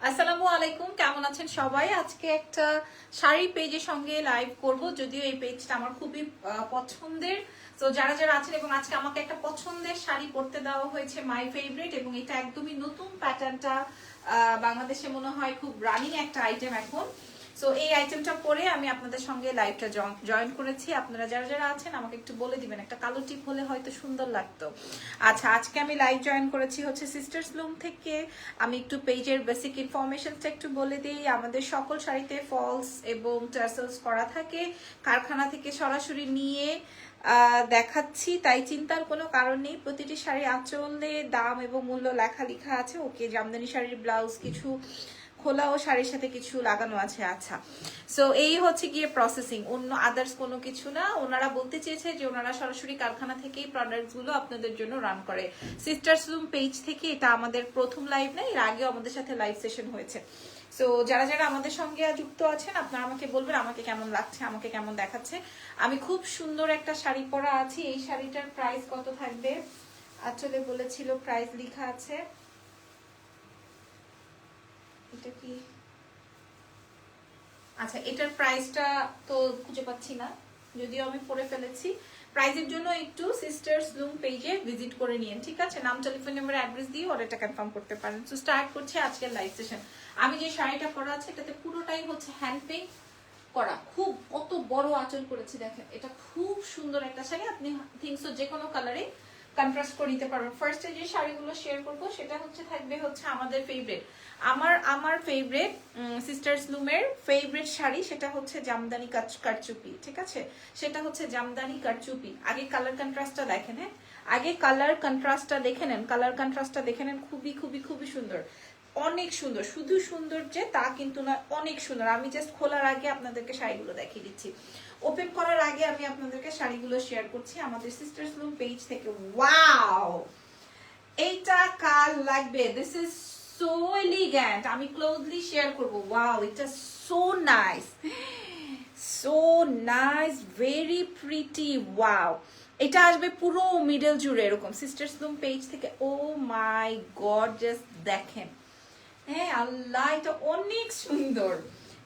আসসালামু আলাইকুম, কেমন আছেন সবাই? আজকে একটা শাড়ি পেজের সঙ্গে লাইভ করব, যদিও এই পেজটা আমার খুবই পছন্দের। তো যারা যারা আছেন, এবং আজকে আমাকে একটা পছন্দের শাড়ি পরতে দেওয়া হয়েছে, মাই ফেভারিট, এবং এটা একদমই নতুন প্যাটার্নটা। বাংলাদেশে মনে হয় খুব রানিং একটা আইটেম এখন। সো এই আইটেমটা পরে আমি আপনাদের সঙ্গে লাইভটা জয়েন করেছি। আপনারা যারা যারা আছেন আমাকে একটু বলে দিবেন, একটা কালো টিপ হলে হয়তো সুন্দর লাগতো। আচ্ছা, আজকে আমি লাইভ জয়েন করেছি হচ্ছে সিস্টার্স লুম থেকে। আমি একটু পেজের বেসিক ইনফরমেশনটা একটু বলে দিই। আমাদের সকল শাড়িতে ফলস এবং টার্সেলস করা থাকে, কারখানা থেকে সরাসরি নিয়ে দেখাচ্ছি, তাই চিন্তার কোনো কারণ নেই। প্রতিটি শাড়ির আঁচলে দাম এবং মূল্য লেখা আছে। ওকে, জামদানি শাড়ির ব্লাউজ কিছু খোলা ও শাড়ির সাথে কিছু লাগানো আছে। আচ্ছা, সো এই হচ্ছে গিয়ে প্রসেসিং, অন্য আদার্স কোনো কিছু না। ওনারা বলতে চেয়েছে যে ওনারা সরাসরি কারখানা থেকেই প্রোডাক্টস গুলো আপনাদের জন্য রান করে। সিস্টার্স রুম পেজ থেকে এটা আমাদের প্রথম লাইভ না, এর আগেও আমাদের সাথে লাইভ সেশন হয়েছে। সো যারা যারা আমাদের সঙ্গে যুক্ত আছেন, আপনারা আমাকে বলবেন আমাকে কেমন লাগছে, আমাকে কেমন দেখাচ্ছে। আমি খুব সুন্দর একটা শাড়ি পরা আছি। এই শাড়িটার প্রাইস কত থাকবে? আসলে বলেছিল, প্রাইস লেখা আছে। এটা কি? আচ্ছা, এটার প্রাইসটা তো খুঁজে পাচ্ছি না, যদিও আমি পরে ফেলেছি। প্রাইজের জন্য একটু সিস্টার্স লুম পেজে ভিজিট করে নিন, ঠিক আছে? নাম, টেলিফোন নাম্বার, অ্যাড্রেস দিয়ে অর্ডারটা কনফার্ম করতে পারেন। সো স্টার্ট করছি আজকের লাইভ সেশন। আমি যে শাড়িটা পরা আছে এটাতে পুরোটাই হচ্ছে হ্যান্ড পেইন্ট করা। খুব কত বড় আঁচল করেছি দেখেন, এটা খুব সুন্দর একটা শাড়ি। আপনি থিংসো যে কোনো কালারে কন্ট্রাস্ট করে নিতে পারবেন। ফার্স্টে যে শাড়িগুলো শেয়ার করব সেটা থাকবে আমাদের ফেভারিট, আমার ফেভারিট সিস্টার্স লুমের ফেভারিট শাড়ি। সেটা হচ্ছে জামদানি কারচুপি, ঠিক আছে? সেটা হচ্ছে জামদানি কারচুপি। আগে কালার কন্ট্রাস্টটা দেখেন, হ্যাঁ, আগে কালার কন্ট্রাস্টটা দেখে নেন, কালার কন্ট্রাস্টটা দেখে নেন। খুবই খুবই খুবই সুন্দর, অনেক সুন্দর। শুধু সুন্দর যে তা কিন্তু না, অনেক সুন্দর। আমি জাস্ট খোলার আগে আপনাদেরকে শাড়িগুলো দেখিয়ে দিচ্ছি, ওপেন করার আগে আমি আপনাদেরকে শাড়িগুলো শেয়ার করছি আমাদের সিস্টার্স লুম পেজ থেকে। ওয়াও, এইটা কার লাগবে? This is so elegant. আমি ক্লোজলি শেয়ার করব। ওয়াও, এটা so nice, so nice, very pretty. Wow, এটা আসবে পুরো মিডল জুড়ে এরকম সিস্টার্স লুম পেজ থেকে। ও মাই গড, জাস্ট দেখেন। হ্যাঁ আল্লাহ, এটা অনেক সুন্দর,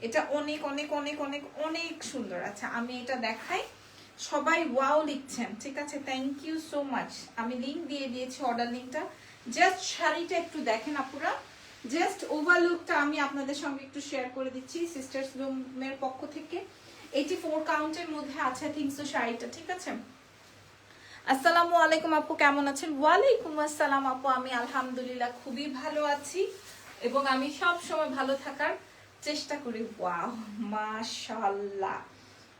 এটা অনেক অনেক অনেক অনেক অনেক সুন্দর। আচ্ছা, আমি এটা দেখাই। সবাই ওয়াও লিখছেন, ঠিক আছে? Thank you so much. আমি লিংক দিয়ে দিয়েছি, অর্ডার লিংকটা। জাস্ট শাড়িটা একটু দেখেন আপুরা, জাস্ট ওভারলুকটা আমি আপনাদের সঙ্গে একটু শেয়ার করে দিচ্ছি সিস্টার্স লুমের পক্ষ থেকে। 84 কাউন্টের মধ্যে আছে থিংসো শাড়িটা, ঠিক আছে? আসসালামু আলাইকুম আপু, কেমন আছেন? ওয়ালাইকুম আসসালাম আপু, আমি আলহামদুলিল্লাহ খুবই ভালো আছি, এবং আমি সব সময় ভালো থাকার চেষ্টা করি। ওয়াও, মাশাআল্লাহ।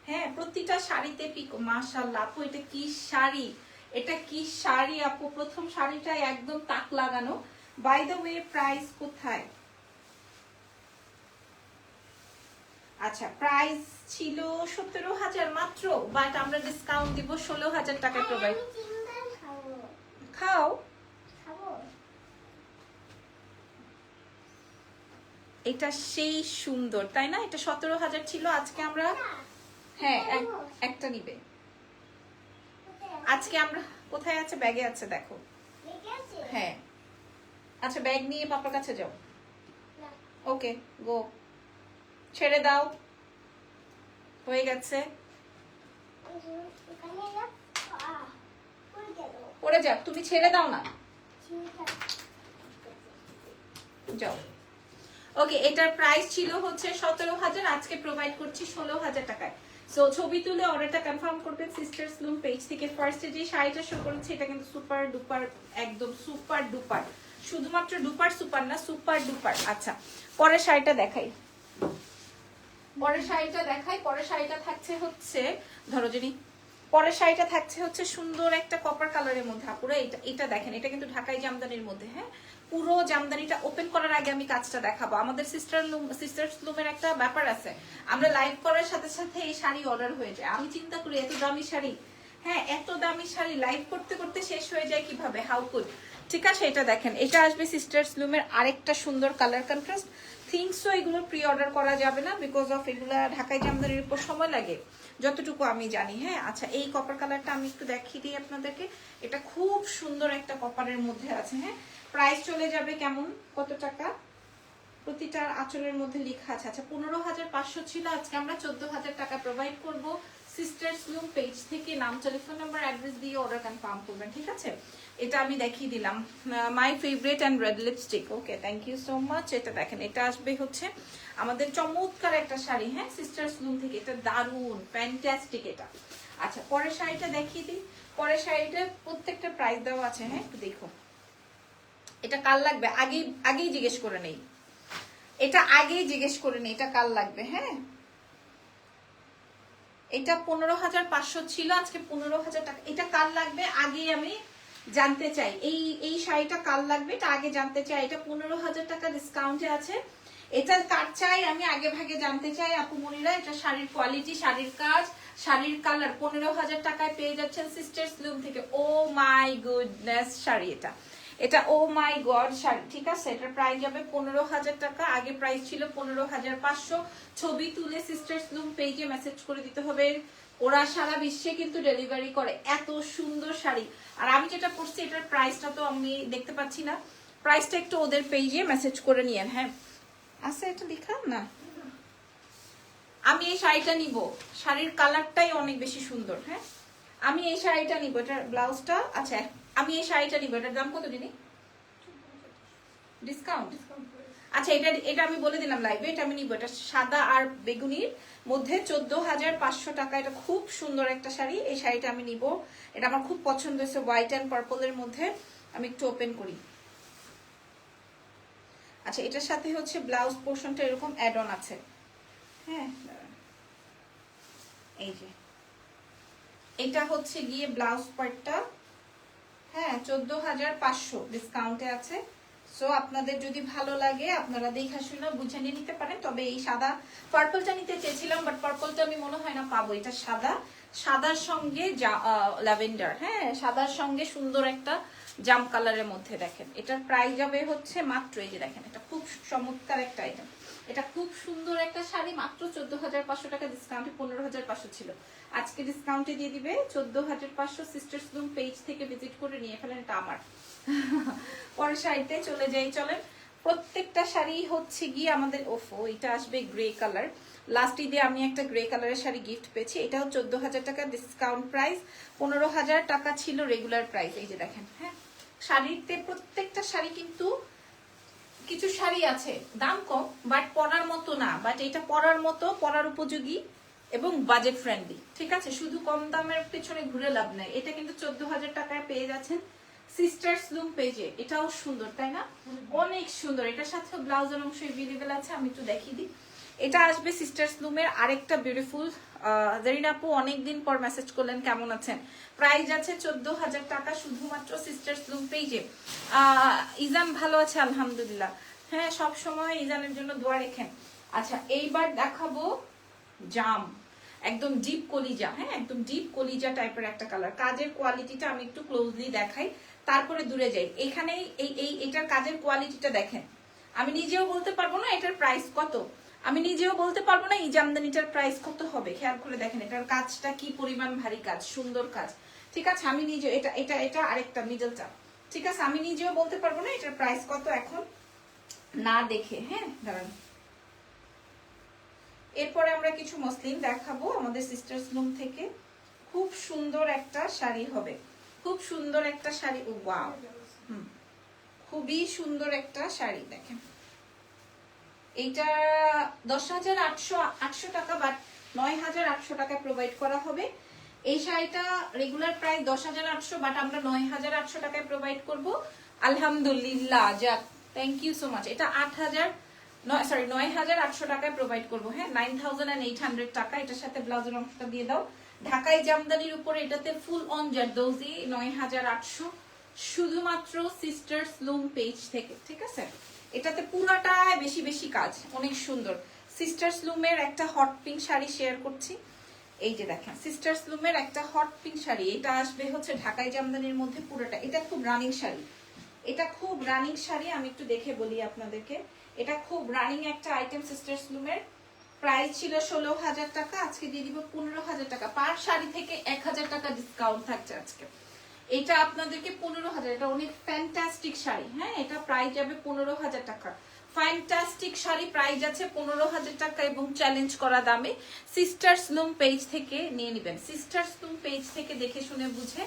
হ্যাঁ, প্রতিটা শাড়িতে পিকো, মাশাআল্লাহ আপু। এটা কি শাড়ি, এটা কি শাড়ি আপু! প্রথম শাড়িটা একদম তাক লাগানো। বাই দ্য ওয়ে, প্রাইস কোথায়? আচ্ছা, প্রাইস ছিল 17,000 মাত্র, বাট আমরা ডিসকাউন্ট দিব 16,000 টাকা প্রোভাইড। খাও, এটা সেই সুন্দর, তাই না? এটা 17,000 ছিল, আজকে আমরা, হ্যাঁ একটা নিবে। আজকে আমরা, কোথায় আছে? ব্যাগে আছে, দেখো। হ্যাঁ, আচ্ছা, ব্যাগ নিয়ে পাপার কাছে যাও। ওকে, গো, ছেড়ে দাও, হয়ে গেছে। পড়ে যাক, তুমি ছেড়ে দাও না, যাও। ওকে, এটার প্রাইস ছিল হচ্ছে 17,000, আজকে প্রোভাইড করছি 16,000 টাকায়। সো ছবি তুলে অর্ডারটা কনফার্ম করবেন সিস্টার্স লুম পেজ থেকে। ফার্স্টে যে শাড়িটা শো করেছে এটা কিন্তু সুপার ডুপার, একদম সুপার ডুপার, শুধুমাত্র ডুপার সুপার না, সুপার ডুপার। আচ্ছা, পরের শাড়িটা দেখাই, পরের শাড়িটা দেখাই। পরের শাড়িটা থাকছে হচ্ছে, ধরো জেনি, পরের শাড়িটা থাকছে হচ্ছে সুন্দর একটা কপার কালারের মধ্যে। আপুরা এটা দেখেন, এটা কিন্তু ঢাকাই জামদানির মধ্যে। হ্যাঁ, পুরো জামদানিটা ওপেন করার আগে আমি কাজটা দেখাবো। আমাদের সিস্টার্স লুমের একটা ব্যাপার আছে, আমরা লাইভ করার সাথে সাথে এই শাড়ি অর্ডার হয়ে যায়। আমি চিন্তা করি এত দামি শাড়ি, হ্যাঁ এত দামি শাড়ি লাইভ করতে করতে শেষ হয়ে যায় কিভাবে, হাউ কুড। ঠিক আছে, এটা দেখেন, এটা আসবে সিস্টার্স লুমের আরেকটা সুন্দর কালার কন্ট্রাস্ট। থিংসো এগুলো প্রি অর্ডার করা যাবে না, বিকজ অফ এগুলা ঢাকাই জামদানির উপর সময় লাগে যতটুকু আমি জানি। হ্যাঁ, আচ্ছা, এই কপার কালারটা আমি একটু দেখিয়ে দিই আপনাদেরকে। এটা খুব সুন্দর একটা কপারের মধ্যে আছে। হ্যাঁ, প্রাইস চলে যাবে কেমন, কত টাকা? প্রতিটা আঁচলের মধ্যে লেখা আছে। আচ্ছা 15,500 ছিল, আজকে আমরা 14,000 টাকা প্রোভাইড করব। সিস্টার্স লুম পেজ থেকে নাম, টেলিফোন নাম্বার, অ্যাড্রেস দিয়ে অর্ডার কনফার্ম করবেন, ঠিক আছে? এটা আমি দেখিয়ে দিলাম, my favourite and red lipstick. Okay, thank you so much. এটা দেখেন, এটা আসবে হচ্ছে আমাদের চমৎকার একটা শাড়ি, হ্যাঁ, সিস্টার্স লুম থেকে। এটা দারুণ ফ্যান্টাস্টিক এটা। আচ্ছা পরের শাড়িটা দেখিয়ে দিই। পরের শাড়িটা প্রত্যেকটা প্রাইস দেওয়া আছে, হ্যাঁ একটু দেখো। এটা কাল লাগবে, আগেই জিজ্ঞেস করে নেই, এটা আগেই জিজ্ঞেস করে নেই এটা কাল লাগবে। হ্যাঁ, এটা 15,500 ছিল, আজকে 15,000 টাকা। এটা কাল লাগবে, আগেই আমি জানতে চাই। এই শাড়িটা কাল লাগবে, এটা আগে জানতে চাই। এটা 15,000 টাকা ডিসকাউন্টে আছে। এটা কার চাই আমি আগে ভাগে জানতে চাই আপু মনিরা। এটা শাড়ির কোয়ালিটি, শাড়ির কাজ, শাড়ির কালার 15,000 টাকায় পেয়ে যাচ্ছেন সিস্টার্স লুম থেকে। ও মাই গুডনেস, শাড়ি এটা, এটা ও মাই গড শাড়ি, ঠিক আছে? এটার প্রাইস যাবে 15,000 টাকা। আগে প্রাইস ছিল 15,500। ছবি তুলে সিস্টার্স লুম পেজে মেসেজ করে দিতে হবে। ওরা সারা বিশ্বে কিন্তু ডেলিভারি করে। এত সুন্দর শাড়ি। আর আমি যেটা পরছি এটার প্রাইসটা তো আমি দেখতে পাচ্ছি না, প্রাইসটা একটু ওদের পেজে মেসেজ করে নিয়েন। হ্যাঁ আছে, এটা দেখান না। আমি এই শাড়িটা নিব, শাড়ির কালারটাই অনেক বেশি সুন্দর। হ্যাঁ আমি এই শাড়িটা নিব, এটার ব্লাউজটা। আচ্ছা আমি এই শাড়িটা নিব, এটার দাম কত দিনই ডিসকাউন্ট? আচ্ছা এটা আমি বলে দিলাম লাইভে, এটা আমি নিব। এটা সাদা আর বেগুনির মধ্যে 14,500 টাকা। এটা খুব সুন্দর একটা শাড়ি, এই শাড়িটা আমি নিব। এটা আমার খুব পছন্দ হয়েছে, হোয়াইট অ্যান্ড পার্পলের মধ্যে। আমি একটু ওপেন করি। আচ্ছা এটার সাথে হচ্ছে ব্লাউজ পোর্শনটা এরকম অ্যাড অন আছে। হ্যাঁ এই যে এটা হচ্ছে গিয়ে ব্লাউজ পার্টটা। হ্যাঁ 14,500 ডিসকাউন্টে আছে। সো আপনাদের যদি ভালো লাগে আপনারা দেখা শুনে বুঝে নিয়ে নিতে পারেন। তবে এই সাদা পার্পলটা নিতে চেয়েছিলাম, বাট পার্পলটা আমি মনে হয় না পাবো। এটা সাদা, সাদার সঙ্গে ল্যাভেন্ডার, হ্যাঁ সাদার সঙ্গে সুন্দর একটা জাম কালারের মধ্যে। দেখেন এটার প্রাইস যাবে হচ্ছে মাত্র, এই যে দেখেন এটা খুব চমৎকার একটা আইটেম। এটা খুব সুন্দর একটা শাড়ি, মাত্র 14,500 টাকা ডিসকাউন্টে 15,500 ছিল, আজকে ডিসকাউন্টে দিয়ে দিবে 14,500। সিস্টার্স লুম পেজ থেকে ভিজিট করে নিয়ে ফেলেন, এটা আমার। পরের শাড়িতে চলে যাই, চলেন। প্রত্যেকটা শাড়ি হচ্ছে গিয়ে আমাদের, ওফো এটা আসবে গ্রে কালার। লাস্ট ঈদে আমি একটা গ্রে কালারের শাড়ি গিফট পেয়েছি, এটাও 14,000 টাকা ডিসকাউন্ট প্রাইস। 15,000 টাকা ছিল রেগুলার প্রাইস। এই যে দেখেন, হ্যাঁ শাড়িতে প্রত্যেকটা শাড়ি কিন্তু, কিছু শাড়ি আছে দাম কম বাট পরার মতো না, বাট এটা পরার মতো, পরার উপযোগী এবং বাজেট ফ্রেন্ডলি, ঠিক আছে? শুধু কম দামের পেছনে ঘুরে লাভ নাই। এটা কিন্তু 14,000 টাকায় পেয়ে যাচ্ছেন সিস্টার্স লুম পেজে। এটাও সুন্দর তাই না? অনেক সুন্দর। এটার সাথে ব্লাউজের অংশ এভেলেবেল আছে, আমি একটু দেখিয়ে দিই। এটা আসবে সিস্টার্স লুমের আরেকটা বিউটিফুল। জেরিন আপু অনেকদিন পর মেসেজ করলেন, কেমন আছেন? প্রাইস আছে 14,000 টাকা শুধুমাত্র সিস্টার্স লুম পেজে। ইজান ভালো আছে আলহামদুলিল্লাহ। হ্যাঁ সব সময় ইজানের জন্য দোয়া রেখেন। আচ্ছা এইবার দেখাবো জাম, একদম ডিপ কলিজা। হ্যাঁ একদম ডিপ কলিজা টাইপের একটা কালার। কাজের কোয়ালিটিটা আমি একটু ক্লোজলি দেখাই, তারপরে দূরে যাই। এখানেই এটার কাজের কোয়ালিটিটা দেখেন। আমি নিজেও বলতে পারবো না এটার প্রাইস কত, আমি নিজেও বলতে পারবো না এই জামদানিটার প্রাইস কত হবে। খেয়াল করে দেখেন এটার কাজটা কি পরিমাণ ভারী কাজ, সুন্দর কাজ, ঠিক আছে? আমি নিজে এটা এটা এটা আরেকটা মিডলটা, ঠিক আছে? আমি নিজেও বলতে পারবো না এটার প্রাইস কত এখন না দেখে। হ্যাঁ দাঁড়ান, এরপরে আমরা কিছু মসলিন দেখাবো আমাদের সিস্টার্স লুম থেকে। খুব সুন্দর একটা শাড়ি হবে, খুব সুন্দর একটা শাড়ি। ও ওয়াও, খুবই সুন্দর একটা শাড়ি। দেখেন এইটা 10,800 টাকা, বাট 9,800 টাকায় প্রোভাইড করা হবে। এই শাড়িটা রেগুলার প্রাইস 10,800, বাট আমরা 9,800 টাকায় প্রোভাইড করব আলহামদুলিল্লাহ। যাক থ্যাংক ইউ সো মাচ। এটা 9,800 টাকায় প্রোভাইড করবো। হ্যাঁ 9,800 টাকা। এটার সাথে ব্লাউজের অংশটা দিয়ে দাও। ঢাকাই জামদানির উপরে এটাতে ফুল অন জারদৌজি 9,800 শুধুমাত্র সিস্টার্স লুম পেজ থেকে, ঠিক আছে? এটাতে পুরাটায় বেশি বেশি কাজ, অনেক সুন্দর। সিস্টার্স লুমের একটা হট পিঙ্ক শাড়ি শেয়ার করছি। এই যে দেখেন সিস্টার্স লুমের একটা হট পিঙ্ক শাড়ি, এটা আসবে হচ্ছে ঢাকাই জামদানির মধ্যে পুরোটা। এটা খুব রানিং শাড়ি, এটা খুব রানিং শাড়ি। আমি একটু দেখে বলি আপনাদেরকে, এটা খুব রানিং একটা আইটেম সিস্টার্স লুমের। প্রাইস ছিল 16,000 টাকা, আজকে দিয়ে দিব 15,000 টাকা। পার শাড়ি থেকে 1,000 টাকা ডিসকাউন্ট থাকছে আজকে। এটা আপনাদেরকে 15,000, এটা অনেক ফ্যান্টাস্টিক শাড়ি। হ্যাঁ, এটা প্রাইস যাবে 15,000 টাকা। ফ্যান্টাস্টিক শাড়ি প্রাইস আছে 15,000 টাকা এবং চ্যালেঞ্জ করা দামে। সিস্টার্স লুম পেজ থেকে নিয়ে নেবেন, সিস্টার্স লুম পেজ থেকে দেখে শুনে বুঝে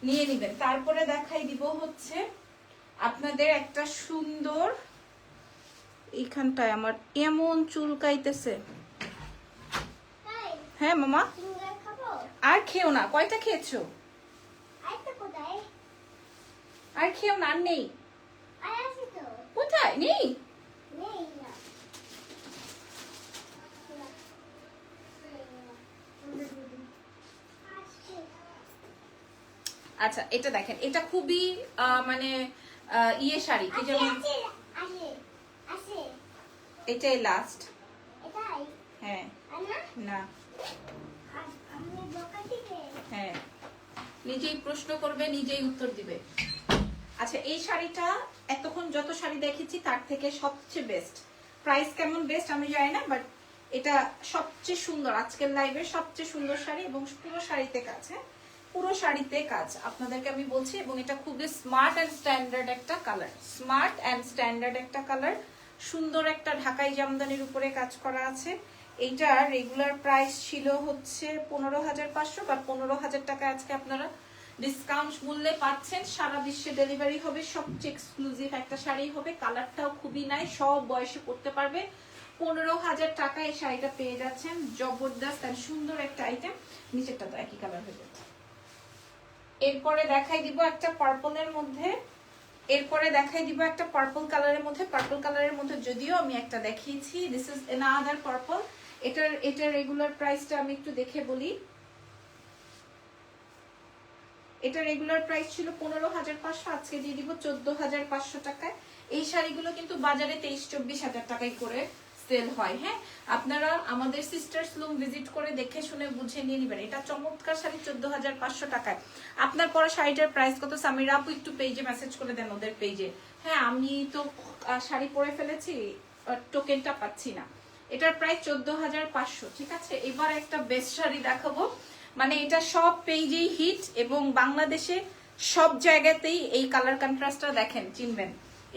নিয়ে নেবেন। তারপরে দেখাই দিব হচ্ছে আপনাদের একটা সুন্দর, এইখানটায় আমার এমন চুলকাইতেছে। হ্যাঁ মামা, আর খেও না। কয়টা খেয়েছো? আর খেও না, আর নেই। কোথায় নেই? আচ্ছা, এটা দেখেন, এটা খুবই মানে ইয়ে শাড়ি, কি যেমন এটাই লাস্ট। হ্যাঁ না, হ্যাঁ নিজেই প্রশ্ন করবে, নিজেই উত্তর দিবে। আচ্ছা, এই শাড়িটা এতক্ষণ যত শাড়ি দেখেছি তার থেকে সবচেয়ে বেস্ট। প্রাইস কেমন বেস্ট আমি জানি না, বাট এটা সবচেয়ে সুন্দর, আজকের লাইভের সবচেয়ে সুন্দর শাড়ি এবং পুরো শাড়িতে কাজ। হ্যাঁ, পুরো শাড়িতে কাজ আপনাদেরকে আমি বলছি। এবং এটা খুবই স্মার্ট অ্যান্ড স্ট্যান্ডার্ড একটা কালার, স্মার্ট অ্যান্ড স্ট্যান্ডার্ড একটা কালার। সুন্দর একটা ঢাকাই জামদানির উপরে কাজ করা আছে। এইটার রেগুলার প্রাইস ছিল হচ্ছে 15,500, বা 15,000 টাকা আজকে আপনারা ডিসকাউন্ট মূল্যে পাচ্ছেন। সারা বিশ্বে ডেলিভারি হবে, সবচেয়ে এক্সক্লুসিভ একটা শাড়ি হবে। কালারটাও খুবই নাই, সব বয়সে পড়তে পারবে। 15,000 টাকা এই শাড়িটা পেয়ে যাচ্ছেন। জবরদস্ত আর সুন্দর একটা আইটেম। নিচেরটা তো একই কালার হয়ে যাচ্ছে। এরপরে দেখাই দিব একটা পার্পলের মধ্যে, এরপরে দেখাই দিব একটা পার্পল কালারের মধ্যে। পার্পল কালারের মধ্যে যদিও আমি একটা দেখিয়েছি, দিস ইজ অ্যানাদার পার্পল। এটার রেগুলার প্রাইসটা আমি একটু দেখে বলি। এটা রেগুলার প্রাইস ছিল 15,500, আজকে দিয়ে দিব 14,500 টাকায়। এই শাড়িগুলো কিন্তু বাজারে 23-24 হাজার টাকায় করে সেল হয়। হ্যাঁ, আপনারা আমাদের সিস্টার্স লুম ভিজিট করে দেখে শুনে বুঝে নিয়ে নেবেন। এটা চমৎকার শাড়ি 14,500 টাকায়। আপনার পরা শাড়িটার প্রাইস কত? সামিরা আপু একটু পেজে মেসেজ করে দেন, ওদের পেজে। হ্যাঁ, আমি তো শাড়ি পরে ফেলেছি, টোকেনটা পাচ্ছি না। এটার প্রাইস 14,500। ঠিক আছে, এবার একটা বেস্ট শাড়ি দেখাবো, মানে এটা সব পেজেই হিট এবং বাংলাদেশে সব জায়গাতেই এই কালার কন্ট্রাস্টটা দেখেন, চিনবেন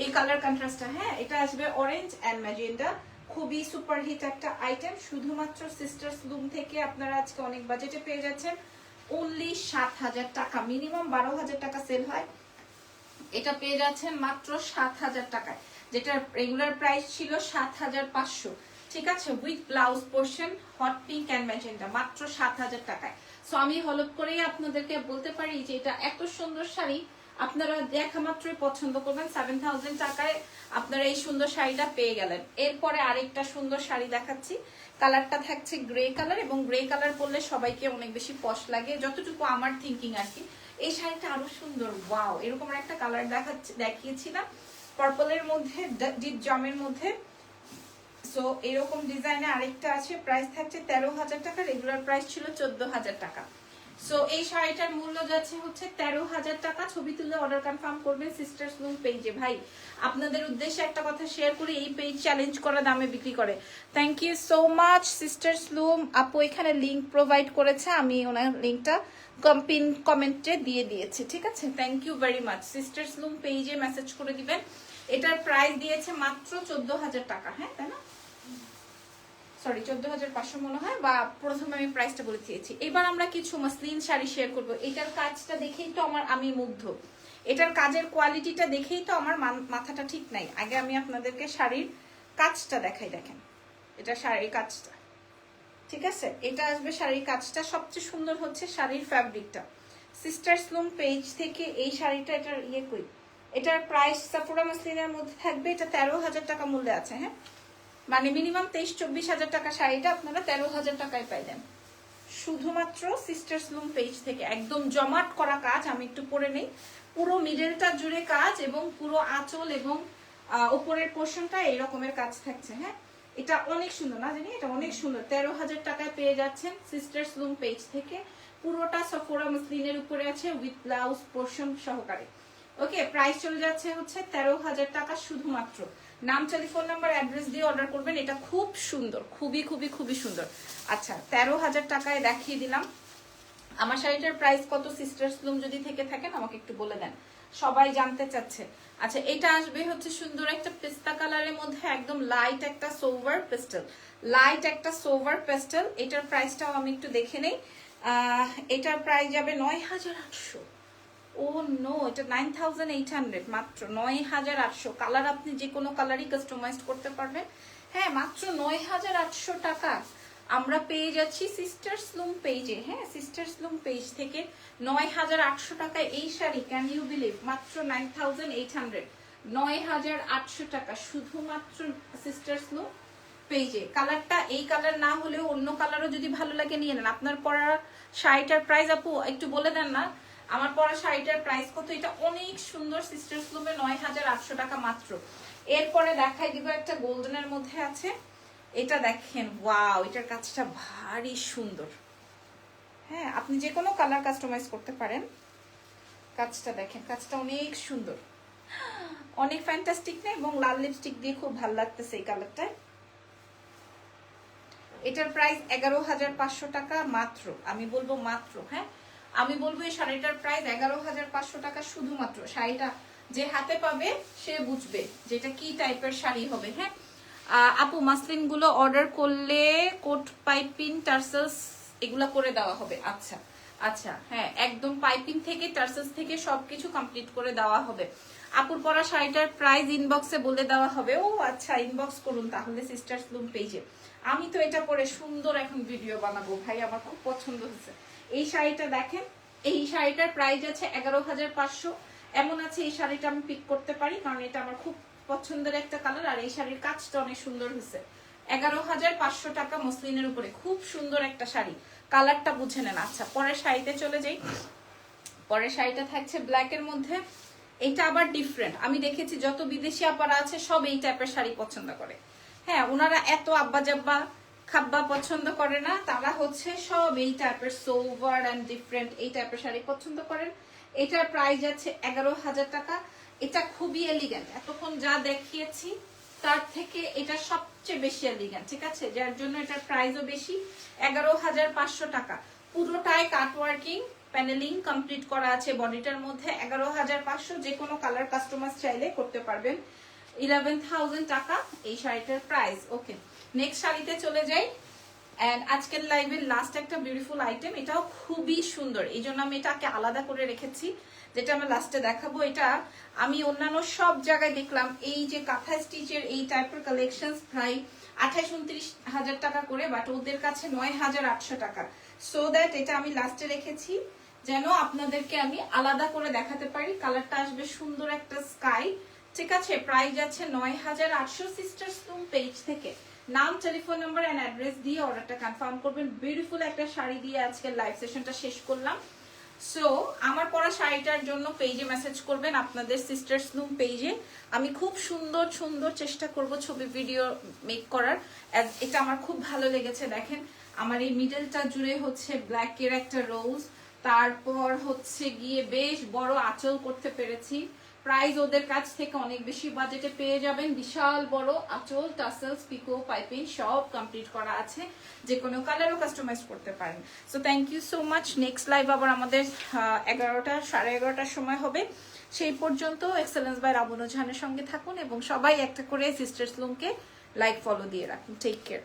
এই কালার কন্ট্রাস্টটা। হ্যাঁ, এটা আসবে অরেঞ্জ অ্যান্ড ম্যাজেন্টা, খুবই সুপার হিট একটা আইটেম। শুধুমাত্র সিস্টার্স লুম থেকে আপনারা আজকে অনেক বাজেটে পেয়ে যাচ্ছেন অনলি 7,000 টাকা। মিনিমাম 12,000 টাকা সেল হয়, এটা পেয়ে যাচ্ছেন মাত্র 7,000 টাকায়, যেটা রেগুলার প্রাইস ছিল 7,500। ঠিক আছে, with blouse portion, hot pink and magenta, মাত্র 7,000 টাকায়। সো আমি হলপ করেই আপনাদেরকে বলতে পারি যে এটা এত সুন্দর শাড়ি আপনারা দেখা মাত্রই পছন্দ করবেন। 7,000 টাকায় আপনারা এই সুন্দর শাড়িটা পেয়ে গেলেন। এরপরে আরেকটা সুন্দর শাড়ি দেখাচ্ছি, কালারটা থাকছে গ্রে কালার, এবং গ্রে কালার পরলে সবাইকে অনেক বেশি পশ লাগে, যতটুকু আমার থিঙ্কিং আর কি। এই শাড়িটা আরো সুন্দর, ওয়াও, এরকম একটা কালার দেখিয়েছিলাম পার্পলের মধ্যে, ডিপ জামের মধ্যে। সো এরকম ডিজাইনে আরেকটা আছে, প্রাইস থাকছে 13,000 টাকা, রেগুলার প্রাইস ছিল 14,000 টাকা। সো এই শাড়িটার মূল্য যাচ্ছে হচ্ছে 13,000 টাকা। ছবি তুলে অর্ডার কনফার্ম করবেন সিস্টার্স লুম পেজে। ভাই, আপনাদের উদ্দেশ্যে একটা কথা শেয়ার করি, এই পেজ চ্যালেঞ্জ করা দামে বিক্রি করে। Thank you so much sisters loom আপু, এখানে লিঙ্ক প্রোভাইড করেছে, আমি ওনার লিঙ্কটা কমেন্টে দিয়ে দিয়েছি। ঠিক আছে, thank you very much. Sisters loom পেজে মেসেজ করে দিবেন। এটার প্রাইস দিয়েছে মাত্র 14,000 টাকা। হ্যাঁ, তাই না? সরি, 14,500 মনে হয়, বা প্রথমে আমি প্রাইসটা বলে দিয়েছি। এবার আমরা কিছু মসলিন শাড়ি শেয়ার করব। এটার কাজটা দেখেই তো আমি মুগ্ধ, এটার কাজের কোয়ালিটিটা দেখেই তো আমার মাথাটা ঠিক নাই। আগে আমি আপনাদেরকে শাড়ির কাজটা দেখাই। দেখেন, এটা শাড়ির কাজটা, ঠিক আছে, এটা আসবে শাড়ির কাজটা। সবচেয়ে সুন্দর হচ্ছে শাড়ির ফ্যাব্রিকটা। সিস্টার্স লুম পেজ থেকে এই শাড়িটা, এটার কই, এটার প্রাইস সাফুরা মসলিনের মধ্যে থাকবে। এটা 13,000 টাকা মূল্যে আছে। হ্যাঁ, মানে মিনিমাম 23-24 হাজার টাকা শাড়িটা আপনারা 13,000 টাকায় পাইলেন শুধুমাত্র সিস্টার্স লুম পেজ থেকে। একদম জমাট করা কাজ, আমি একটু পরে নেই। পুরো মিডলটা জুড়ে কাজ এবং পুরো আঁচল এবং উপরের পোর্শনটা এইরকমের কাজ থাকছে। হ্যাঁ, এটা অনেক সুন্দর না জানি, এটা অনেক সুন্দর। 13,000 টাকায় পেয়ে যাচ্ছেন সিস্টার্স লুম পেজ থেকে। পুরোটা সাফোরা মসলিনের উপরে আছে উইথ ব্লাউজ পোর্শন সহকারে। ওকে, প্রাইস চলে যাচ্ছে হচ্ছে 13,000 টাকা শুধুমাত্র। নাম, টেলিফোন নাম্বার, অ্যাড্রেস দিয়ে অর্ডার করবেন। এটা খুব সুন্দর, খুবই খুবই খুবই সুন্দর। আচ্ছা, 13,000 টাকায় দেখিয়ে দিলাম আমার শাড়িটার প্রাইস কত সিস্টার্স লুম যদি থেকে থাকেন আমাকে একটু বলে দেন, সবাই জানতে চাচ্ছে। আচ্ছা, এটা আসবে হচ্ছে সুন্দর একটা পেস্তা কালারের মধ্যে, একদম লাইট একটা সোভার পেস্টেল, লাইট একটা সোভার পেস্টেল। এটার প্রাইসটাও আমি একটু দেখে নেই। এটার প্রাইস যাবে ৯,৮০০। ও নো, এটা 9,800, মাত্র 9,800। কালার আপনি যে কোনো কালারই কাস্টমাইজ করতে পারবেন। হ্যাঁ, মাত্র 9,800 টাকা আমরা পেয়ে যাচ্ছি সিস্টার্স লুম পেজে। হ্যাঁ, সিস্টার্স লুম পেজ থেকে 9,800 টাকায় এই শাড়ি। Can you believe? মাত্র 9,800, 9,800 টাকা শুধুমাত্র সিস্টার্স লুম পেজে। কালারটা এই কালার না হলেও অন্য কালারও যদি ভালো লাগে নিয়ে নেন। আপনার পরা শাড়িটার প্রাইস আপু একটু বলে দেন না, আমার পরা শাড়িটার প্রাইস কত? এটা অনেক সুন্দর সিস্টার্স লুমে 9,800 টাকা মাত্র। এরপরে দেখাই দিব একটা গোল্ডেনের মধ্যে আছে, এটা দেখেন, ওয়াও, এটার কাজটা ভারী সুন্দর। হ্যাঁ, আপনি যে কোনো কালার কাস্টমাইজ করতে পারেন। কাজটা দেখেন, কাজটা অনেক সুন্দর, অনেক ফ্যান্টাস্টিক না? এবং লাল লিপস্টিক দিয়ে খুব ভালো লাগতেছে এই কালারটায়। এটার প্রাইস 11,500 টাকা মাত্র। আমি বলবো মাত্র, হ্যাঁ আমি বলবো এই শাড়িটার প্রাইস 11,500 টাকা শুধুমাত্র। শাড়িটা যে হাতে পাবে সে বুঝবে যেটা কি টাইপের শাড়ি হবে। হ্যাঁ আপু, মাসলিন গুলো অর্ডার করলে কোট পাইপিং টার্সেলস এগুলা করে দেওয়া হবে? আচ্ছা আচ্ছা, হ্যাঁ একদম পাইপিং থেকে টার্সেলস থেকে সবকিছু কমপ্লিট করে দেওয়া হবে। আপুর পরা শাড়িটার প্রাইস ইনবক্সে বলে দেওয়া হবে। ও আচ্ছা, ইনবক্স করুন তাহলে সিস্টার্স লুম পেজে। আমি তো এটা পরে সুন্দর এখন ভিডিও বানাবো ভাই, আমার খুব পছন্দ হয়েছে। এই শাড়িটা দেখেন, এই শাড়িটার প্রাইস আছে 11,500। এমন আছে এই শাড়িটা আমি পিক করতে পারি কারণ এটা আমার খুব পছন্দের একটা কালার, আর এই শাড়ির কাজটা অনেক সুন্দর হয়েছে। 11,500 টাকা মসলিনের উপরে, খুব সুন্দর একটা শাড়ি। কালারটা বুঝে নেন। আচ্ছা, পরের শাড়িতে চলে যাই। পরের শাড়িটা থাকছে ব্ল্যাকের মধ্যে। এটা আবার ডিফারেন্ট। আমি দেখেছি যত বিদেশি আপারা আছে সব এই টাইপের শাড়ি পছন্দ করে। হ্যাঁ, ওনারা এত আব্বা জাব্বা খাব্বা পছন্দ করে না, তারা হচ্ছে সব এই টাইপের সোভার এন্ড ডিফারেন্ট এই টাইপের শাড়ি পছন্দ করেন। এটার প্রাইস আছে 11,000 টাকা। এটা খুবই এলিগেন্ট, এতক্ষণ যা দেখিয়েছি তার থেকে এটা সবচেয়ে বেশি এলিগেন্ট, ঠিক আছে, যার জন্য এটার প্রাইসও বেশি। 11,500 টাকা। পুরোটাই কাটওয়ার্কিং প্যানেলিং কমপ্লিট করা আছে বডিটার মধ্যে। 11,500, যে কোনো কালার কাস্টমাইজ চাইলে করতে পারবেন। 11,000 টাকা এই শাড়িটার প্রাইস। ওকে, নেক্সট শাড়িতে চলে যাই। এন্ড আজকের লাইভের লাস্ট একটা বিউটিফুল আইটেম, এটাও খুবই সুন্দর, এই জন্য আমি এটাকে আলাদা করে রেখেছি, যেটা আমি লাস্টে দেখাবো। এটা আমি অন্যান্য সব জায়গায় দেখলাম এই যে কাঁথা স্টিচের এই টাইপের কালেকশন প্রায় 28-29 হাজার টাকা করে, বাট ওদের কাছে 9,800 টাকা। সো দ্যাট এটা আমি লাস্টে রেখেছি যেন আপনাদেরকে আমি আলাদা করে দেখাতে পারি। কালারটা আসবে সুন্দর একটা স্কাই, ঠিক আছে। প্রাইস আছে 9,800 সিস্টার্স লুম পেজ থেকে। নাম, টেলিফোন নাম্বার এন্ড অ্যাড্রেস দিয়ে অর্ডারটা কনফার্ম করবেন। বিউটিফুল একটা শাড়ি দিয়ে আজকের লাইভ সেশনটা শেষ করলাম। সো আমার পরা শাড়িটার জন্য পেজে মেসেজ করবেন, আপনাদের সিস্টার্স লুম পেজে। আমি খুব সুন্দর সুন্দর চেষ্টা করব ছবি ভিডিও মেক করার। এটা আমার খুব ভালো লেগেছে। দেখেন আমার এই মিডলটা জুড়ে হচ্ছে ব্ল্যাকের একটা রোজ, তারপর হচ্ছে গিয়ে বেশ বড় আঁচল করতে পেরেছি। প্রাইস ওদের কাছ থেকে অনেক বেশি বাজেটে পেয়ে যাবেন। বিশাল বড় আঁচল, টাসেলস, পিকো, পাইপিং সব কমপ্লিট করা আছে, যে কোনো কালারও কাস্টমাইজ করতে পারেন। So thank you so much. Next live আবার আমাদের 11টা 11:30টার সময় হবে। সেই পর্যন্ত এক্সেলেন্স বাই রাবনু জাহানের সঙ্গে থাকুন এবং সবাই একটা করে সিস্টার্স লুমকে লাইক ফলো দিয়ে রাখুন। Take care.